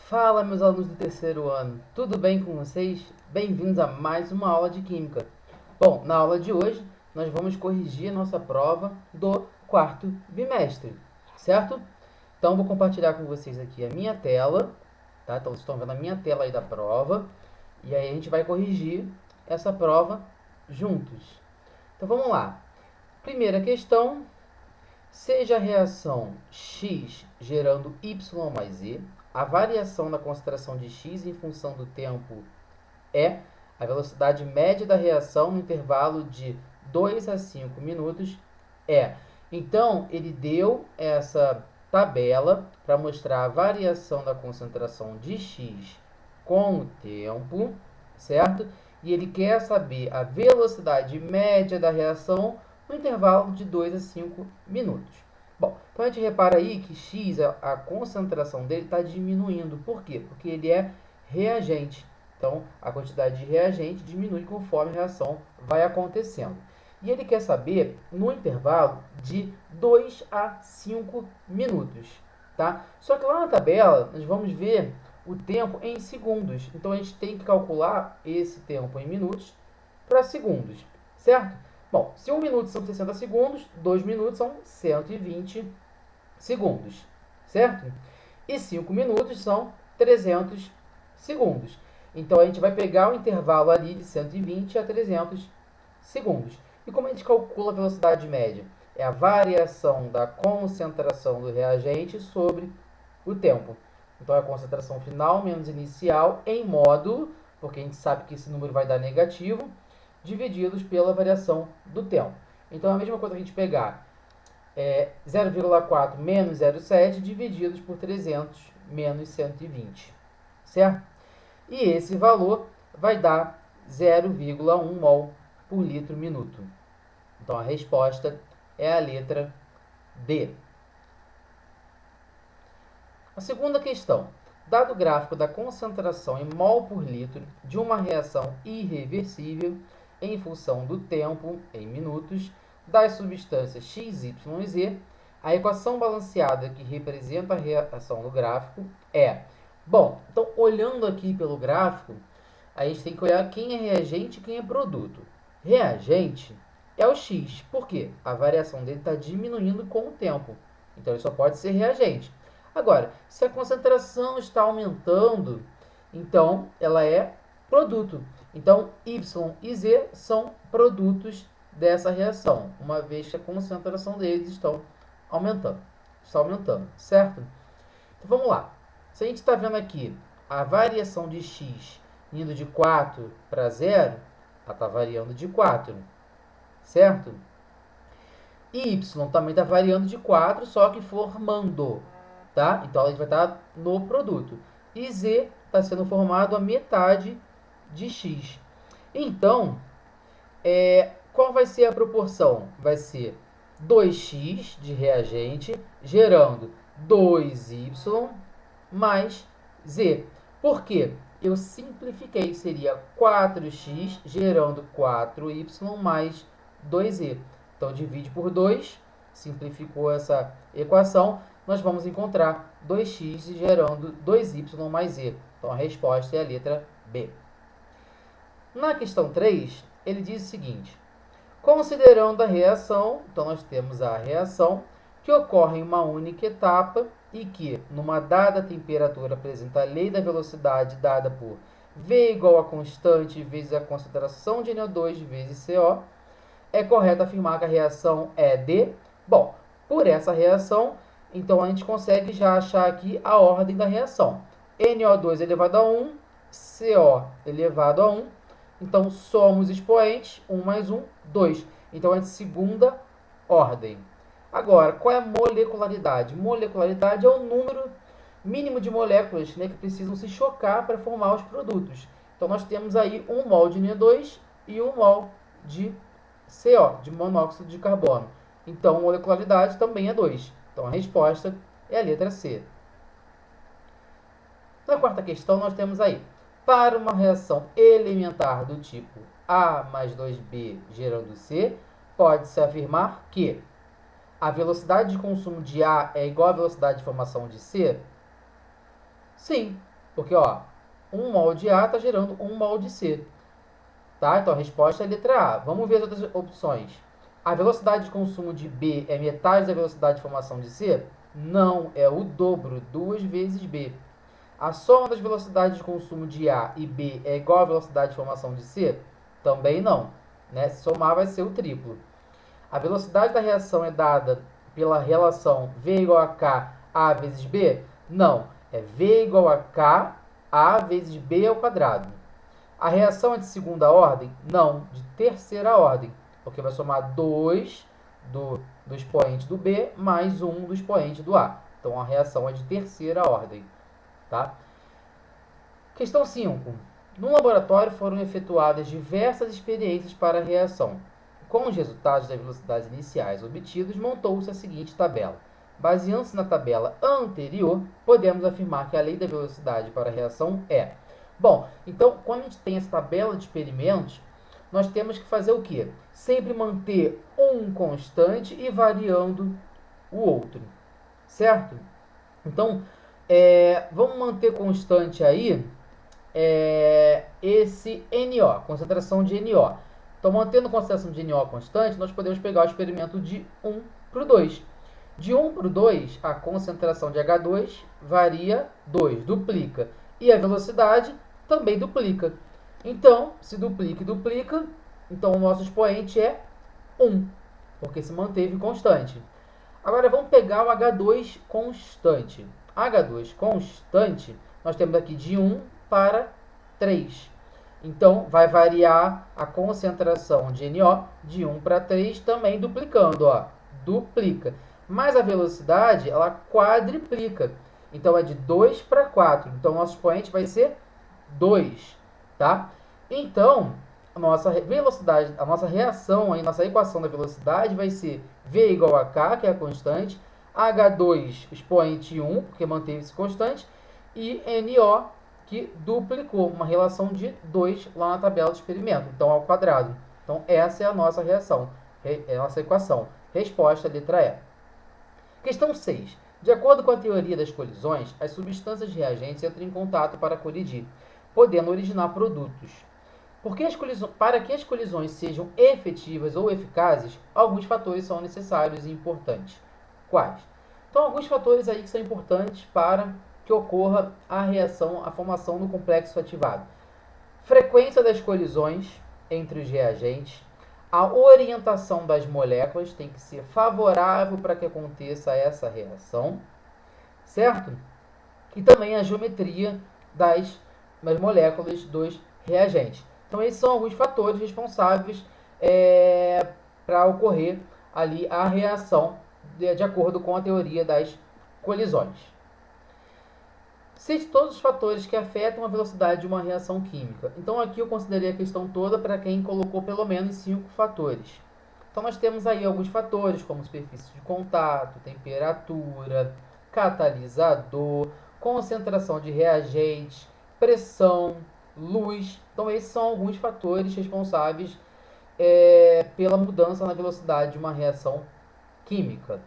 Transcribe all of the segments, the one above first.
Fala, meus alunos do terceiro ano, tudo bem com vocês? Bem-vindos a mais uma aula de Química. Bom, na aula de hoje, nós vamos corrigir a nossa prova do quarto bimestre, certo? Então, vou compartilhar com vocês aqui a minha tela, tá? Então, vocês estão vendo a minha tela aí da prova, e aí a gente vai corrigir essa prova juntos. Então, vamos lá. Primeira questão: seja a reação X gerando Y mais Z, a variação da concentração de X em função do tempo é a velocidade média da reação no intervalo de 2 a 5 minutos é. Então, ele deu essa tabela para mostrar a variação da concentração de X com o tempo, certo? E ele quer saber a velocidade média da reação no intervalo de 2 a 5 minutos. Bom, então a gente repara aí que X, a concentração dele está diminuindo. Por quê? Porque ele é reagente. Então, a quantidade de reagente diminui conforme a reação vai acontecendo. E ele quer saber no intervalo de 2 a 5 minutos. Tá? Só que lá na tabela, nós vamos ver o tempo em segundos. Então, a gente tem que calcular esse tempo em minutos para segundos, certo? Bom, se 1 minuto são 60 segundos, 2 minutos são 120 segundos, certo? E 5 minutos são 300 segundos. Então, a gente vai pegar o intervalo ali de 120 a 300 segundos. E como a gente calcula a velocidade média? É a variação da concentração do reagente sobre o tempo. Então, é a concentração final menos inicial em módulo, porque a gente sabe que esse número vai dar negativo, divididos pela variação do tempo. Então, a mesma coisa que a gente pegar 0,4 menos 0,7 divididos por 300 menos 120, certo? E esse valor vai dar 0,1 mol por litro minuto. Então, a resposta é a letra D. A segunda questão. Dado o gráfico da concentração em mol por litro de uma reação irreversível em função do tempo em minutos das substâncias X, Y e Z, a equação balanceada que representa a reação do gráfico é... Bom, então olhando aqui pelo gráfico, a gente tem que olhar quem é reagente e quem é produto. Reagente é o X, por quê? A variação dele está diminuindo com o tempo, então ele só pode ser reagente. Agora, se a concentração está aumentando, então ela é produto. Então, Y e Z são produtos dessa reação, uma vez que a concentração deles está aumentando, certo? Então, vamos lá. Se a gente está vendo aqui a variação de X indo de 4 para 0, ela está variando de 4, certo? E Y também está variando de 4, só que formando, tá? Então, a gente vai estar no produto. E Z está sendo formado a metade de X. Então, qual vai ser a proporção? Vai ser 2x de reagente gerando 2y mais z. Por quê? Eu simplifiquei, seria 4x gerando 4y mais 2z. Então, divide por 2, simplificou essa equação, nós vamos encontrar 2x gerando 2y mais z. Então, a resposta é a letra B. Na questão 3, ele diz o seguinte: considerando a reação, então nós temos a reação que ocorre em uma única etapa e que, numa dada temperatura, apresenta a lei da velocidade dada por V igual a constante vezes a concentração de NO2 vezes CO, é correto afirmar que a reação é de... Bom, por essa reação, então a gente consegue já achar aqui a ordem da reação. NO2 elevado a 1, CO elevado a 1. Então, somos expoentes, 1 mais 1, 2. Então, é de segunda ordem. Agora, qual é a molecularidade? Molecularidade é o número mínimo de moléculas, né, que precisam se chocar para formar os produtos. Então, nós temos aí 1 mol de NO2 e 1 mol de CO, de monóxido de carbono. Então, molecularidade também é 2. Então, a resposta é a letra C. Na quarta questão, nós temos aí: para uma reação elementar do tipo A mais 2B gerando C, pode-se afirmar que a velocidade de consumo de A é igual à velocidade de formação de C? Sim, Porque, ó, 1 mol de A está gerando 1 mol de C. Tá? Então, a resposta é a letra A. Vamos ver as outras opções. A velocidade de consumo de B é metade da velocidade de formação de C? Não, é o dobro, 2 vezes B. A soma das velocidades de consumo de A e B é igual à velocidade de formação de C? Também não. Né? Se somar, vai ser o triplo. A velocidade da reação é dada pela relação V igual a K, A vezes B? Não, é V igual a K, A vezes B ao quadrado. A reação é de segunda ordem? Não, de terceira ordem, porque vai somar 2 do expoente do B mais 1 do expoente do A. Então, a reação é de terceira ordem. Tá? Questão 5. No laboratório foram efetuadas diversas experiências para a reação. Com os resultados das velocidades iniciais obtidos, montou-se a seguinte tabela. Baseando-se na tabela anterior, podemos afirmar que a lei da velocidade para a reação é... Bom, então, quando a gente tem essa tabela de experimentos, nós temos que fazer o quê? Sempre manter um constante e variando o outro, certo? Então, vamos manter constante aí esse NO, concentração de NO. Então, mantendo a concentração de NO constante, nós podemos pegar o experimento de 1 para o 2. De 1 para o 2, a concentração de H2 varia 2, duplica. E a velocidade também duplica. Então, se duplica e duplica, então o nosso expoente é 1, porque se manteve constante. Agora, vamos pegar o H2 constante. H2 constante, nós temos aqui de 1 para 3. Então, vai variar a concentração de NO de 1 para 3, também duplicando, ó, duplica. Mas a velocidade, ela quadriplica. Então, é de 2 para 4. Então, o nosso expoente vai ser 2, tá? Então, a nossa velocidade, a nossa reação, a nossa equação da velocidade vai ser V igual a K, que é a constante, H2 expoente 1, porque manteve-se constante, e NO, que duplicou, uma relação de 2 lá na tabela de experimento, então ao quadrado. Então, essa é a nossa reação, é a nossa equação. Resposta, letra E. Questão 6. De acordo com a teoria das colisões, as substâncias reagentes entram em contato para colidir, podendo originar produtos. Para que as colisões sejam efetivas ou eficazes, alguns fatores são necessários e importantes. Quais? Então, alguns fatores aí que são importantes para que ocorra a reação, a formação do complexo ativado. Frequência das colisões entre os reagentes, a orientação das moléculas tem que ser favorável para que aconteça essa reação, certo? E também a geometria das moléculas dos reagentes. Então, esses são alguns fatores responsáveis para ocorrer ali a reação de acordo com a teoria das colisões. Cite todos os fatores que afetam a velocidade de uma reação química. Então, aqui eu considerei a questão toda para quem colocou pelo menos 5 fatores. Então, nós temos aí alguns fatores, como superfície de contato, temperatura, catalisador, concentração de reagentes, pressão, luz. Então, esses são alguns fatores responsáveis pela mudança na velocidade de uma reação química.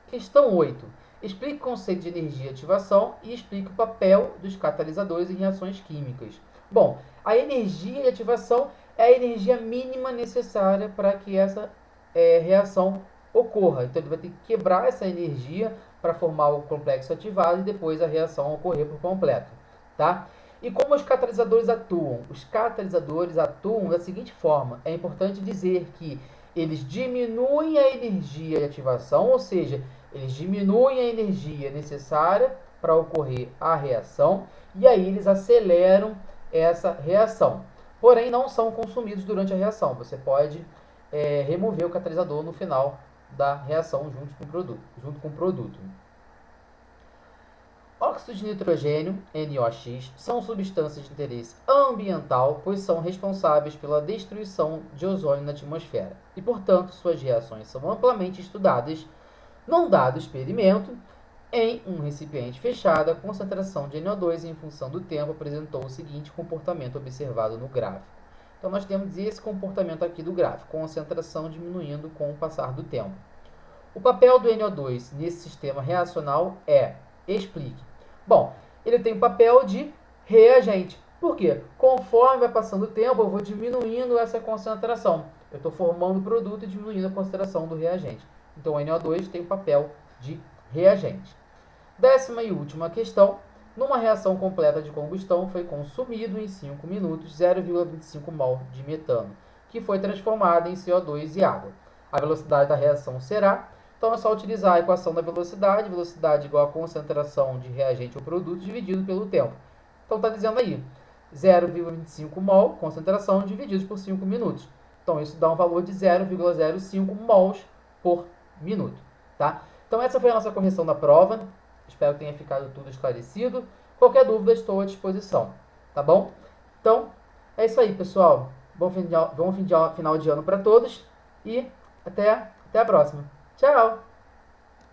Questão 8. Explique o conceito de energia e ativação e explique o papel dos catalisadores em reações químicas. Bom, a energia de ativação é a energia mínima necessária para que essa reação ocorra. Então, ele vai ter que quebrar essa energia para formar o complexo ativado e depois a reação ocorrer por completo. Tá? E como os catalisadores atuam? Os catalisadores atuam da seguinte forma. É importante dizer que eles diminuem a energia de ativação, ou seja, eles diminuem a energia necessária para ocorrer a reação e aí eles aceleram essa reação. Porém, não são consumidos durante a reação. Você pode remover o catalisador no final da reação junto com o produto. Óxidos de nitrogênio, NOx, são substâncias de interesse ambiental, pois são responsáveis pela destruição de ozônio na atmosfera. E, portanto, suas reações são amplamente estudadas num dado experimento. Em um recipiente fechado, a concentração de NO2 em função do tempo apresentou o seguinte comportamento observado no gráfico. Então, nós temos esse comportamento aqui do gráfico, concentração diminuindo com o passar do tempo. O papel do NO2 nesse sistema reacional explique. Bom, ele tem o papel de reagente. Por quê? Conforme vai passando o tempo, eu vou diminuindo essa concentração. Eu estou formando o produto e diminuindo a concentração do reagente. Então, o NO2 tem o papel de reagente. 10ª e última questão. Numa reação completa de combustão, foi consumido em 5 minutos 0,25 mol de metano, que foi transformado em CO2 e água. A velocidade da reação será... Então, é só utilizar a equação da velocidade. Velocidade igual a concentração de reagente ou produto dividido pelo tempo. Então, está dizendo aí 0,25 mol, concentração, dividido por 5 minutos. Então, isso dá um valor de 0,05 mols por minuto. Tá? Então, essa foi a nossa correção da prova. Espero que tenha ficado tudo esclarecido. Qualquer dúvida, estou à disposição. Tá bom? Então, é isso aí, pessoal. Bom final de ano para todos e até a próxima. Tchau!